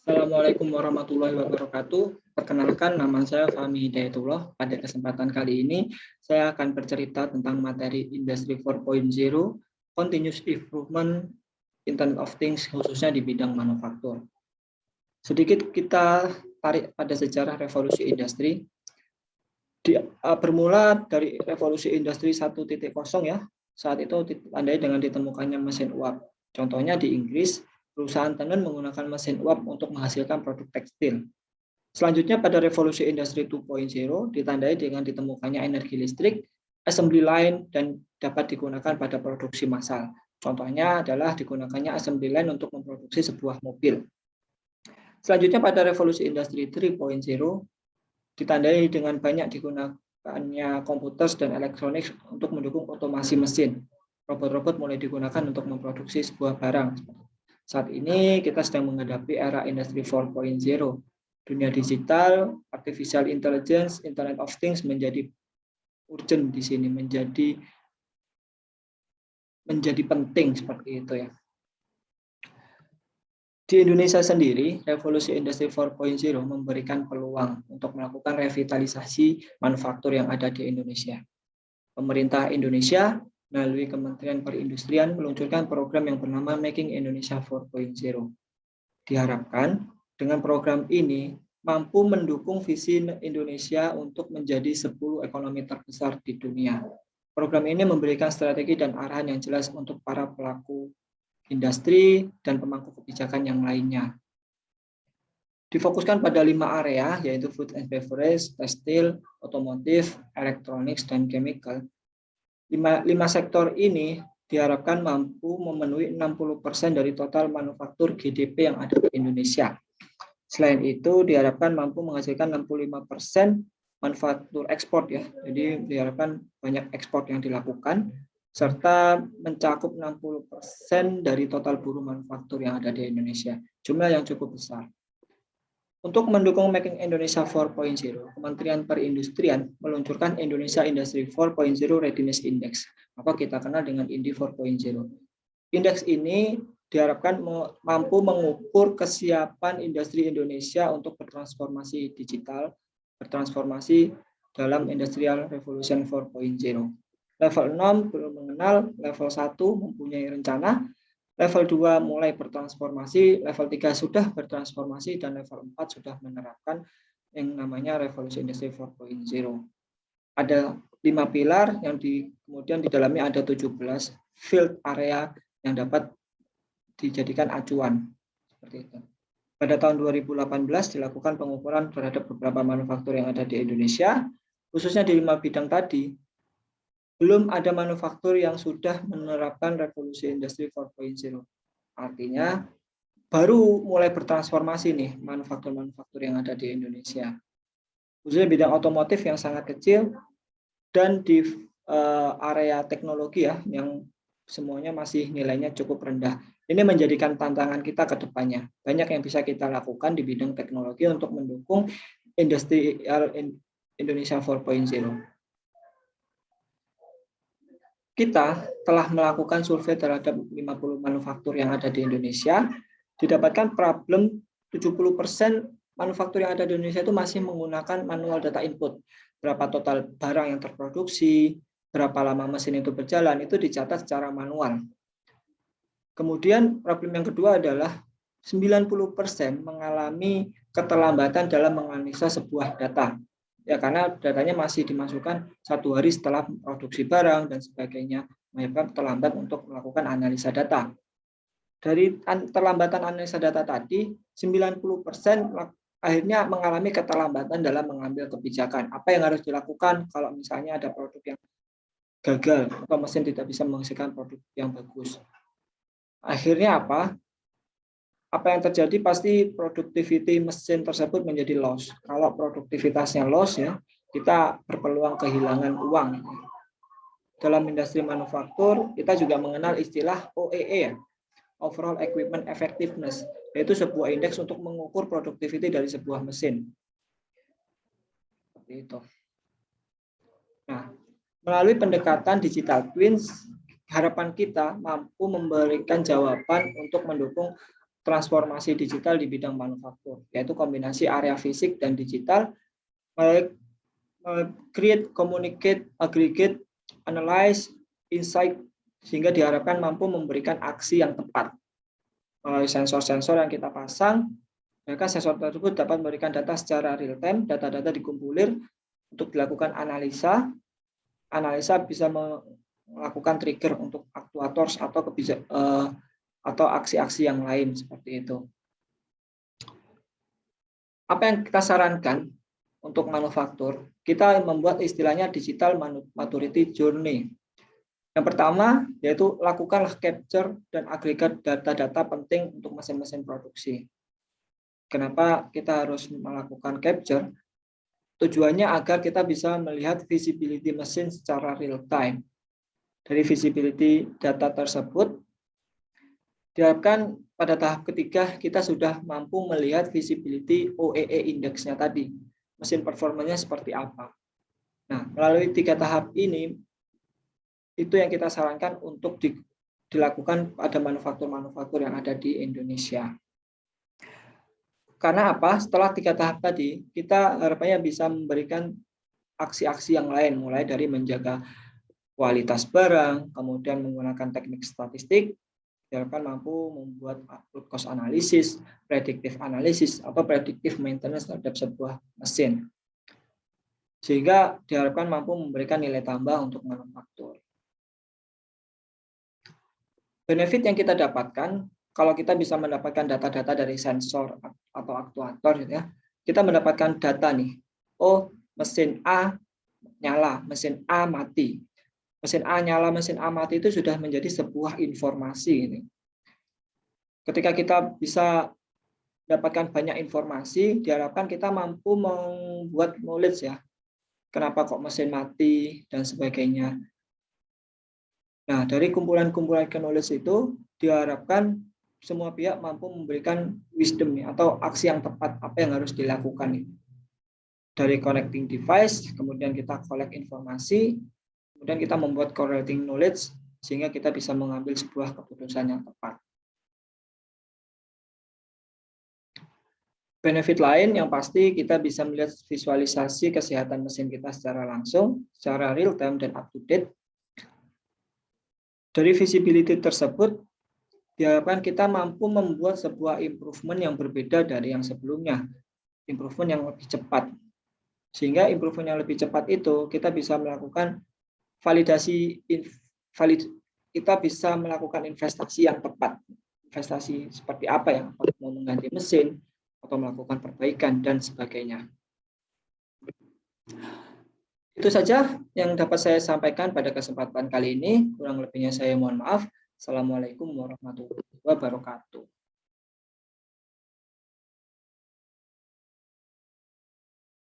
Assalamualaikum warahmatullahi wabarakatuh. Perkenalkan, nama saya Fahmi Hidayatullah. Pada kesempatan kali ini, saya akan bercerita tentang materi Industri 4.0, Continuous Improvement, Internet of Things, khususnya di bidang manufaktur. Sedikit kita tarik pada sejarah revolusi industri. Bermula dari revolusi industri 1.0 ya, saat itu ditandai dengan ditemukannya mesin uap. Contohnya di Inggris, perusahaan tenun menggunakan mesin uap untuk menghasilkan produk tekstil. Selanjutnya pada revolusi industri 2.0 ditandai dengan ditemukannya energi listrik, assembly line, dan dapat digunakan pada produksi massal. Contohnya adalah digunakannya assembly line untuk memproduksi sebuah mobil. Selanjutnya pada revolusi industri 3.0 ditandai dengan banyak digunakannya komputer dan elektronik untuk mendukung otomasi mesin. Robot-robot mulai digunakan untuk memproduksi sebuah barang. Saat ini kita sedang menghadapi era industri 4.0. Dunia digital, artificial intelligence, Internet of Things menjadi urgent di sini, menjadi penting seperti itu ya. Di Indonesia sendiri, revolusi industri 4.0 memberikan peluang untuk melakukan revitalisasi manufaktur yang ada di Indonesia. Pemerintah Indonesia melalui Kementerian Perindustrian meluncurkan program yang bernama Making Indonesia 4.0. Diharapkan dengan program ini mampu mendukung visi Indonesia untuk menjadi 10 ekonomi terbesar di dunia. Program ini memberikan strategi dan arahan yang jelas untuk para pelaku industri dan pemangku kebijakan yang lainnya. Difokuskan pada 5 area, yaitu food and beverage, tekstil, otomotif, elektronik, dan chemical. 5 sektor ini diharapkan mampu memenuhi 60% dari total manufaktur GDP yang ada di Indonesia. Selain itu, diharapkan mampu menghasilkan 65% manufaktur ekspor ya. Jadi diharapkan banyak ekspor yang dilakukan, serta mencakup 60% dari total buruh manufaktur yang ada di Indonesia. Jumlah yang cukup besar. Untuk mendukung Making Indonesia 4.0, Kementerian Perindustrian meluncurkan Indonesia Industry 4.0 Readiness Index, apa kita kenal dengan INDI 4.0. Indeks ini diharapkan mampu mengukur kesiapan industri Indonesia untuk bertransformasi digital, bertransformasi dalam Industrial Revolution 4.0. Level 0 belum mengenal, level 1 mempunyai rencana, level 2 mulai bertransformasi, level 3 sudah bertransformasi, dan level 4 sudah menerapkan yang namanya Revolusi Industri 4.0. Ada 5 pilar yang kemudian di dalamnya ada 17 field area yang dapat dijadikan acuan. Seperti itu. Pada tahun 2018 dilakukan pengukuran terhadap beberapa manufaktur yang ada di Indonesia, khususnya di 5 bidang tadi. Belum ada manufaktur yang sudah menerapkan revolusi industri 4.0. Artinya baru mulai bertransformasi nih manufaktur-manufaktur yang ada di Indonesia. Khususnya bidang otomotif yang sangat kecil dan di area teknologi ya yang semuanya masih nilainya cukup rendah. Ini menjadikan tantangan kita ke depannya. Banyak yang bisa kita lakukan di bidang teknologi untuk mendukung industri Indonesia 4.0. Kita telah melakukan survei terhadap 50 manufaktur yang ada di Indonesia, didapatkan problem 70% manufaktur yang ada di Indonesia itu masih menggunakan manual data input. Berapa total barang yang terproduksi, berapa lama mesin itu berjalan, itu dicatat secara manual. Kemudian problem yang kedua adalah 90% mengalami keterlambatan dalam menganalisa sebuah data. Ya, karena datanya masih dimasukkan 1 hari setelah produksi barang dan sebagainya, menyebabkan terlambat untuk melakukan analisa data. Dari terlambatan analisa data tadi, 90% akhirnya mengalami keterlambatan dalam mengambil kebijakan. Apa yang harus dilakukan kalau misalnya ada produk yang gagal atau mesin tidak bisa menghasilkan produk yang bagus. Akhirnya apa? Apa yang terjadi pasti productivity mesin tersebut menjadi loss. Kalau produktivitasnya loss ya, kita berpeluang kehilangan uang. Dalam industri manufaktur, kita juga mengenal istilah OEE ya, Overall Equipment Effectiveness, yaitu sebuah indeks untuk mengukur productivity dari sebuah mesin. Seperti itu. Nah, melalui pendekatan digital twins, harapan kita mampu memberikan jawaban untuk mendukung transformasi digital di bidang manufaktur, yaitu kombinasi area fisik dan digital, create, communicate, aggregate, analyze, insight, sehingga diharapkan mampu memberikan aksi yang tepat. Melalui sensor-sensor yang kita pasang, maka sensor tersebut dapat memberikan data secara real time, data-data dikumpulir untuk dilakukan analisa. Analisa bisa melakukan trigger untuk aktuator atau aksi-aksi yang lain seperti itu. Apa yang kita sarankan untuk manufaktur? Kita membuat istilahnya digital maturity journey. Yang pertama yaitu lakukanlah capture dan agregat data-data penting untuk mesin-mesin produksi. Kenapa kita harus melakukan capture? Tujuannya agar kita bisa melihat visibility mesin secara real time. Dari visibility data tersebut, diharapkan pada tahap ketiga kita sudah mampu melihat visibility OEE index-nya tadi, mesin performanya seperti apa. Nah, melalui 3 tahap ini, itu yang kita sarankan untuk dilakukan pada manufaktur-manufaktur yang ada di Indonesia. Karena apa? Setelah 3 tahap tadi, kita harapannya bisa memberikan aksi-aksi yang lain, mulai dari menjaga kualitas barang, kemudian menggunakan teknik statistik, diharapkan mampu membuat root cause analysis, predictive analysis, atau predictive maintenance terhadap sebuah mesin. Sehingga diharapkan mampu memberikan nilai tambah untuk manufaktur. Benefit yang kita dapatkan, kalau kita bisa mendapatkan data-data dari sensor atau aktuator, ya, kita mendapatkan data nih, oh mesin A nyala, mesin A mati. Mesin A nyala, mesin A mati itu sudah menjadi sebuah informasi. Ini. Ketika kita bisa dapatkan banyak informasi, diharapkan kita mampu membuat knowledge ya. Kenapa kok mesin mati dan sebagainya. Nah, dari kumpulan-kumpulan knowledge itu diharapkan semua pihak mampu memberikan wisdom nih, atau aksi yang tepat apa yang harus dilakukan nih. Dari connecting device, kemudian kita collect informasi, kemudian kita membuat correlating knowledge sehingga kita bisa mengambil sebuah keputusan yang tepat. Benefit lain yang pasti kita bisa melihat visualisasi kesehatan mesin kita secara langsung, secara real time dan up to date. Dari visibility tersebut, diharapkan kita mampu membuat sebuah improvement yang berbeda dari yang sebelumnya, improvement yang lebih cepat. Sehingga improvement yang lebih cepat itu kita bisa melakukan validasi, kita bisa melakukan investasi yang tepat. Investasi seperti apa ya? Mau mengganti mesin, atau melakukan perbaikan, dan sebagainya. Itu saja yang dapat saya sampaikan pada kesempatan kali ini. Kurang lebihnya saya mohon maaf. Assalamualaikum warahmatullahi wabarakatuh.